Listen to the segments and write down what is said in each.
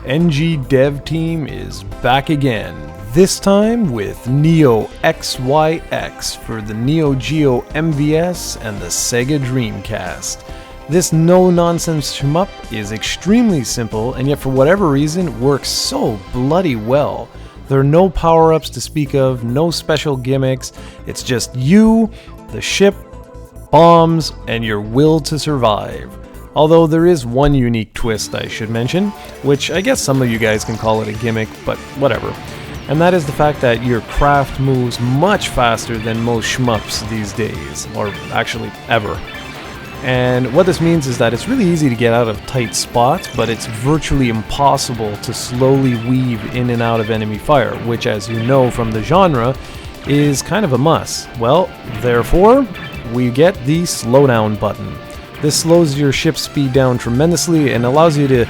NG Dev Team is back again, this time with Neo XYX for the Neo Geo MVS and the Sega Dreamcast. This no-nonsense shmup is extremely simple, and yet for whatever reason works so bloody well. There are no power-ups to speak of, no special gimmicks, it's just you, the ship, bombs, and your will to survive. Although there is one unique twist I should mention, which I guess some of you guys can call it a gimmick, but whatever. And that is the fact that your craft moves much faster than most shmups these days, or actually ever. And what this means is that it's really easy to get out of tight spots, but it's virtually impossible to slowly weave in and out of enemy fire, which, as you know from the genre, is kind of a must. Well, therefore, we get the slowdown button. This slows your ship's speed down tremendously and allows you to,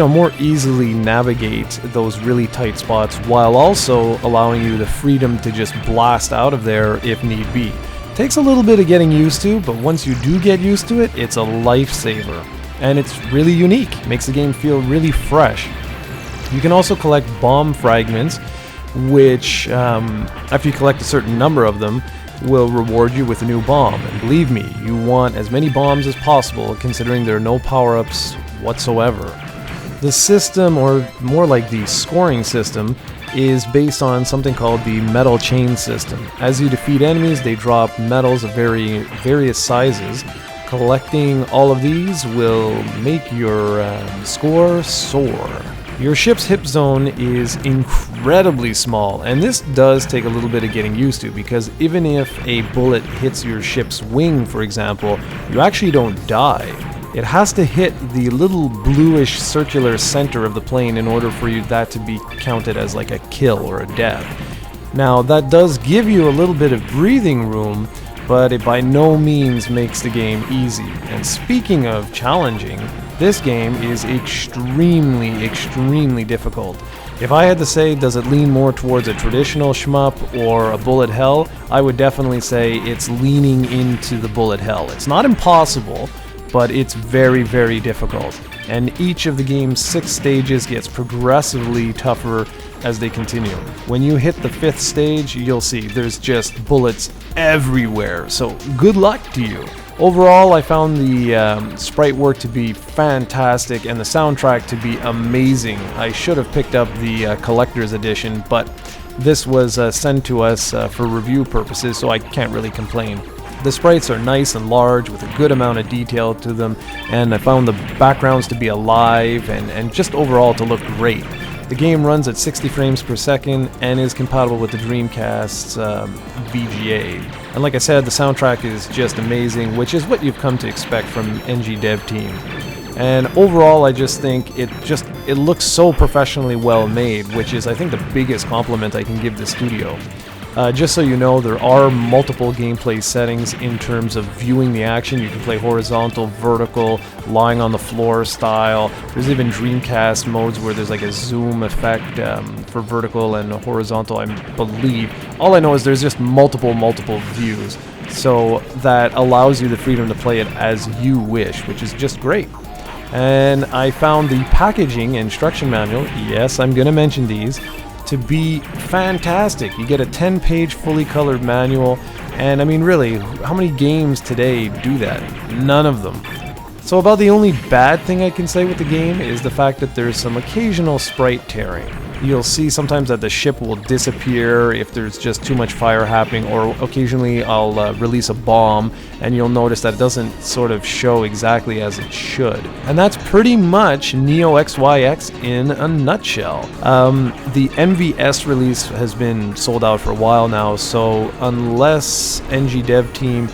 more easily navigate those really tight spots, while also allowing you the freedom to just blast out of there if need be. Takes a little bit of getting used to, but once you do get used to it, it's a lifesaver. And it's really unique, makes the game feel really fresh. You can also collect bomb fragments, which, after you collect a certain number of them, will reward you with a new bomb. And believe me, you want as many bombs as possible, considering there are no power-ups whatsoever. The system, or more like the scoring system, is based on something called the metal chain system. As you defeat enemies, they drop medals of various sizes. Collecting all of these will make your score soar. Your ship's hit zone is incredibly small, and this does take a little bit of getting used to, because even if a bullet hits your ship's wing, for example, you actually don't die. It has to hit the little bluish circular center of the plane in order for that to be counted as like a kill or a death. Now, that does give you a little bit of breathing room, but it by no means makes the game easy. And speaking of challenging, this game is extremely, extremely difficult. If I had to say, does it lean more towards a traditional shmup or a bullet hell, I would definitely say it's leaning into the bullet hell. It's not impossible, but it's very, very difficult. And each of the game's 6 stages gets progressively tougher as they continue. When you hit the 5th stage, you'll see there's just bullets everywhere, so good luck to you. Overall, I found the sprite work to be fantastic and the soundtrack to be amazing. I should have picked up the collector's edition, but this was sent to us for review purposes, so I can't really complain. The sprites are nice and large with a good amount of detail to them, and I found the backgrounds to be alive and just overall to look great. The game runs at 60 frames per second and is compatible with the Dreamcast's VGA. And like I said, the soundtrack is just amazing, which is what you've come to expect from NG Dev Team. And overall, I just think it looks so professionally well made, which is, I think, the biggest compliment I can give the studio. Just so you know, there are multiple gameplay settings in terms of viewing the action. You can play horizontal, vertical, lying on the floor style. There's even Dreamcast modes where there's like a zoom effect for vertical and horizontal, I believe. All I know is there's just multiple views. So that allows you the freedom to play it as you wish, which is just great. And I found the packaging instruction manual, yes, I'm going to mention these, to be fantastic. You get a 10-page fully colored manual, and I mean, really, how many games today do that? None of them. So about the only bad thing I can say with the game is the fact that there's some occasional sprite tearing. You'll see sometimes that the ship will disappear if there's just too much fire happening, or occasionally I'll release a bomb and you'll notice that it doesn't sort of show exactly as it should. And that's pretty much Neo XYX in a nutshell. The MVS release has been sold out for a while now, so unless NG Dev Team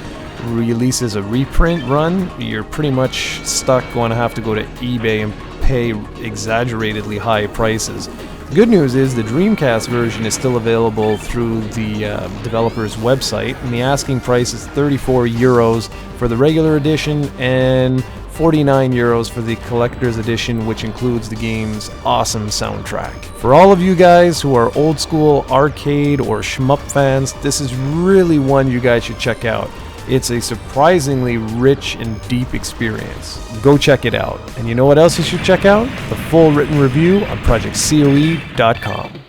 releases a reprint run, you're pretty much stuck going to have to go to eBay and pay exaggeratedly high prices. Good news is the Dreamcast version is still available through the developer's website, and the asking price is 34 euros for the regular edition and 49 euros for the collector's edition, which includes the game's awesome soundtrack. For all of you guys who are old school arcade or shmup fans, this is really one you guys should check out. It's a surprisingly rich and deep experience. Go check it out. And you know what else you should check out? The full written review on projectcoe.com.